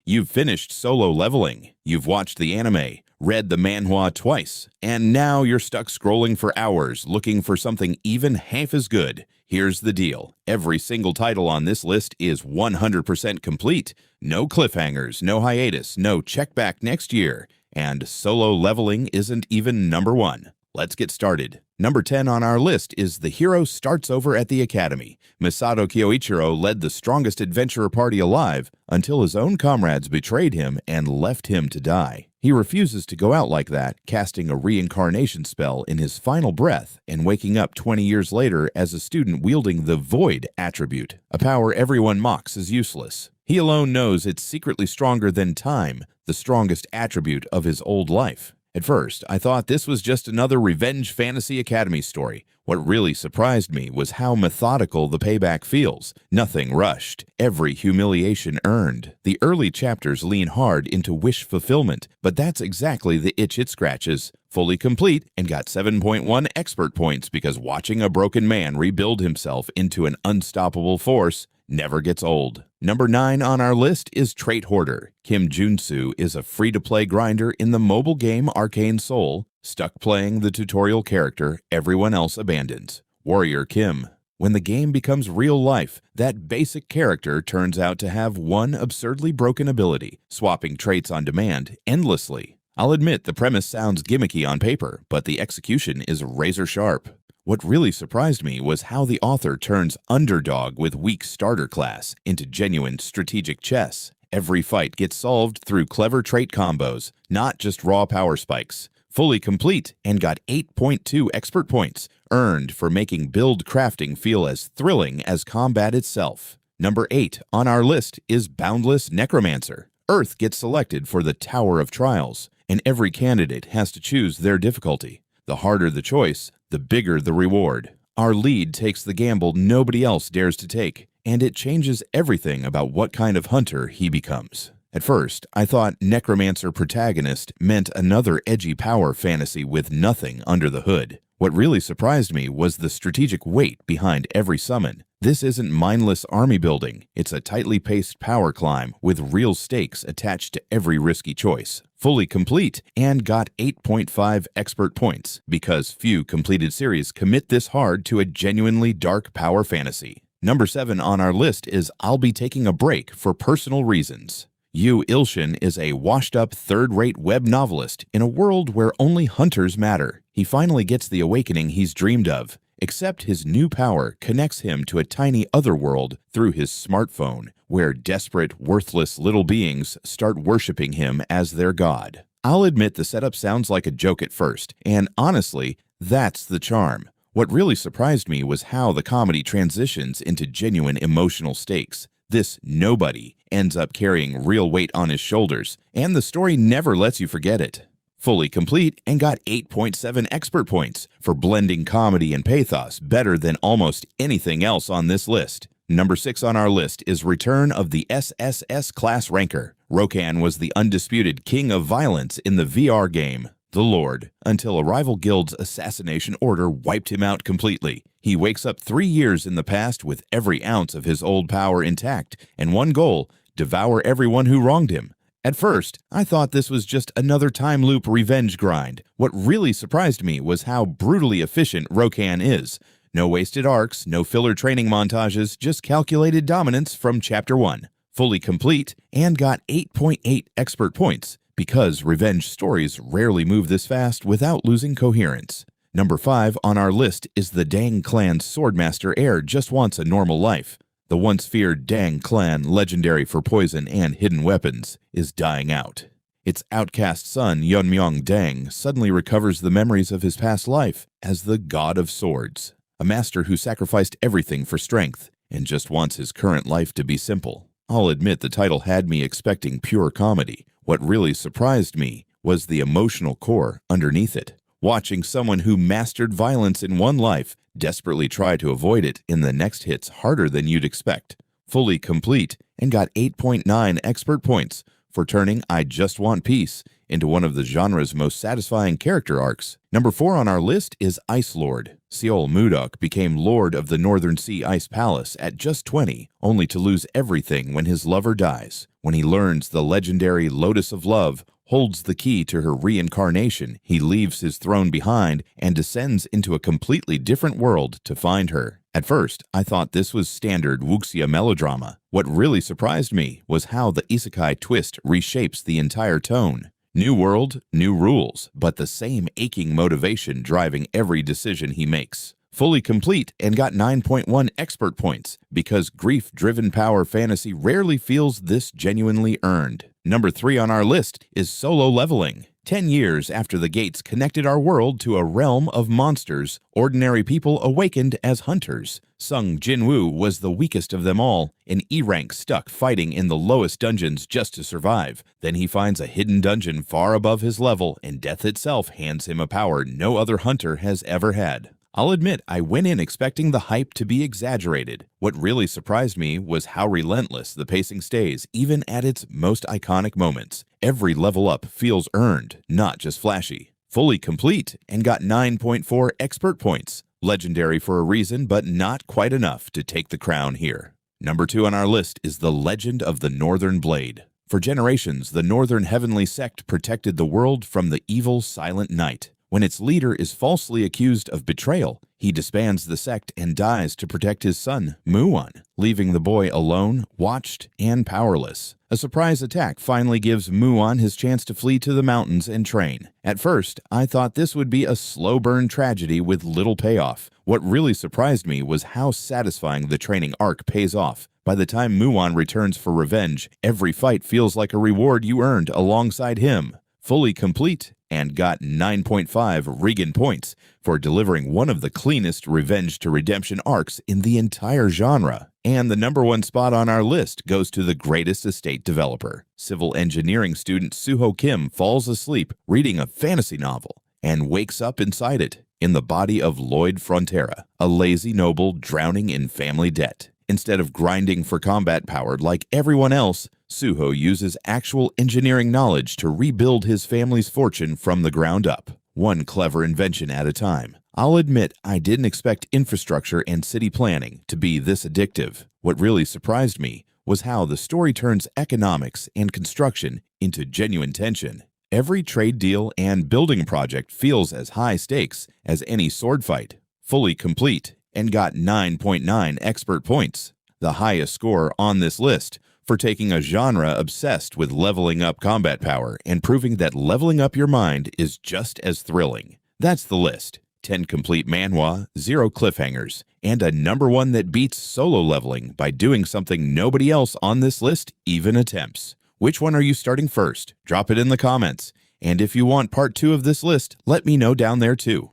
You've finished Solo Leveling, you've watched the anime, read the manhwa twice, and now you're stuck scrolling for hours looking for something even half as good. Here's the deal. Every single title on this list is 100% complete. No cliffhangers, no hiatus, no check back next year. And Solo Leveling isn't even number 1. Let's get started. Number 10 on our list is The Hero Starts Over at the Academy. Masato Kyoichiro led the strongest adventurer party alive until his own comrades betrayed him and left him to die. He refuses to go out like that, casting a reincarnation spell in his final breath and waking up 20 years later as a student wielding the Void attribute, a power everyone mocks as useless. He alone knows it's secretly stronger than time, the strongest attribute of his old life. At first, I thought this was just another Revenge Fantasy Academy story. What really surprised me was how methodical the payback feels. Nothing rushed, every humiliation earned. The early chapters lean hard into wish fulfillment, but that's exactly the itch it scratches. Fully complete and got 7.1 expert points because watching a broken man rebuild himself into an unstoppable force never gets old. Number 9 on our list is Trait Hoarder. Kim Junsu is a free-to-play grinder in the mobile game Arcane Soul, stuck playing the tutorial character everyone else abandons, Warrior Kim. When the game becomes real life, that basic character turns out to have one absurdly broken ability, swapping traits on demand endlessly. I'll admit the premise sounds gimmicky on paper, but the execution is razor sharp. What really surprised me was how the author turns underdog with weak starter class into genuine strategic chess. Every fight gets solved through clever trait combos, not just raw power spikes. Fully complete and got 8.2 expert points, earned for making build crafting feel as thrilling as combat itself. Number 8 on our list is Boundless Necromancer. Earth gets selected for the Tower of Trials, and every candidate has to choose their difficulty. The harder the choice, the bigger the reward. Our lead takes the gamble nobody else dares to take, and it changes everything about what kind of hunter he becomes. At first, I thought Necromancer protagonist meant another edgy power fantasy with nothing under the hood. What really surprised me was the strategic weight behind every summon. This isn't mindless army building, it's a tightly paced power climb with real stakes attached to every risky choice. Fully complete and got 8.5 expert points because few completed series commit this hard to a genuinely dark power fantasy. Number 7 on our list is I'll Be Taking a Break for Personal Reasons. Yu Ilshin is a washed-up third-rate web novelist in a world where only hunters matter. He finally gets the awakening he's dreamed of, except his new power connects him to a tiny other world through his smartphone, where desperate, worthless little beings start worshiping him as their god. I'll admit the setup sounds like a joke at first, and honestly, that's the charm. What really surprised me was how the comedy transitions into genuine emotional stakes. This nobody ends up carrying real weight on his shoulders, and the story never lets you forget it. Fully complete and got 8.7 expert points for blending comedy and pathos better than almost anything else on this list. Number 6 on our list is Return of the SSS-Class Ranker. Rokan was the undisputed king of violence in the VR game, The Lord, until a rival guild's assassination order wiped him out completely. He wakes up 3 years in the past with every ounce of his old power intact and one goal: devour everyone who wronged him. At first, I thought this was just another time loop revenge grind. What really surprised me was how brutally efficient Rokan is. No wasted arcs, no filler training montages, just calculated dominance from Chapter 1. Fully complete and got 8.8 expert points, because revenge stories rarely move this fast without losing coherence. Number 5 on our list is the Dang Clan's Swordmaster heir just wants a normal life. The once feared Dang clan, legendary for poison and hidden weapons, is dying out. Its outcast son, Yeonmyeong Dang, suddenly recovers the memories of his past life as the God of Swords, a master who sacrificed everything for strength and just wants his current life to be simple. I'll admit the title had me expecting pure comedy. What really surprised me was the emotional core underneath it. Watching someone who mastered violence in one life desperately try to avoid it in the next hits harder than you'd expect. Fully complete and got 8.9 expert points for turning I Just Want Peace into one of the genre's most satisfying character arcs. Number 4 on our list is Ice Lord. Seol Mudok became Lord of the Northern Sea Ice Palace at just 20, only to lose everything when his lover dies. When he learns the legendary Lotus of Love holds the key to her reincarnation, he leaves his throne behind and descends into a completely different world to find her. At first, I thought this was standard wuxia melodrama. What really surprised me was how the isekai twist reshapes the entire tone. New world, new rules, but the same aching motivation driving every decision he makes. Fully complete and got 9.1 expert points because grief-driven power fantasy rarely feels this genuinely earned. Number 3 on our list is Solo Leveling. 10 years after the gates connected our world to a realm of monsters, ordinary people awakened as hunters. Sung Jinwoo was the weakest of them all, an E-rank stuck fighting in the lowest dungeons just to survive. Then he finds a hidden dungeon far above his level, and death itself hands him a power no other hunter has ever had. I'll admit I went in expecting the hype to be exaggerated. What really surprised me was how relentless the pacing stays, even at its most iconic moments. Every level up feels earned, not just flashy. Fully complete and got 9.4 expert points. Legendary for a reason, but not quite enough to take the crown here. Number 2 on our list is The Legend of the Northern Blade. For generations, the Northern Heavenly Sect protected the world from the evil Silent Knight. When its leader is falsely accused of betrayal, he disbands the sect and dies to protect his son, Muon, leaving the boy alone, watched, and powerless. A surprise attack finally gives Muon his chance to flee to the mountains and train. At first, I thought this would be a slow-burn tragedy with little payoff. What really surprised me was how satisfying the training arc pays off. By the time Muon returns for revenge, every fight feels like a reward you earned alongside him. Fully complete and got 9.5 Regan points for delivering one of the cleanest revenge to redemption arcs in the entire genre. And the number 1 spot on our list goes to the greatest estate developer. Civil engineering student Suho Kim falls asleep reading a fantasy novel and wakes up inside it, in the body of Lloyd Frontera, a lazy noble drowning in family debt. Instead of grinding for combat power like everyone else, Suho uses actual engineering knowledge to rebuild his family's fortune from the ground up, one clever invention at a time. I'll admit I didn't expect infrastructure and city planning to be this addictive. What really surprised me was how the story turns economics and construction into genuine tension. Every trade deal and building project feels as high stakes as any sword fight. Fully complete and got 9.9 expert points, the highest score on this list, for taking a genre obsessed with leveling up combat power and proving that leveling up your mind is just as thrilling. That's the list. 10 complete manhwa, 0 cliffhangers, and a number 1 that beats solo leveling by doing something nobody else on this list even attempts. Which one are you starting first? Drop it in the comments. And if you want part 2 of this list, let me know down there too.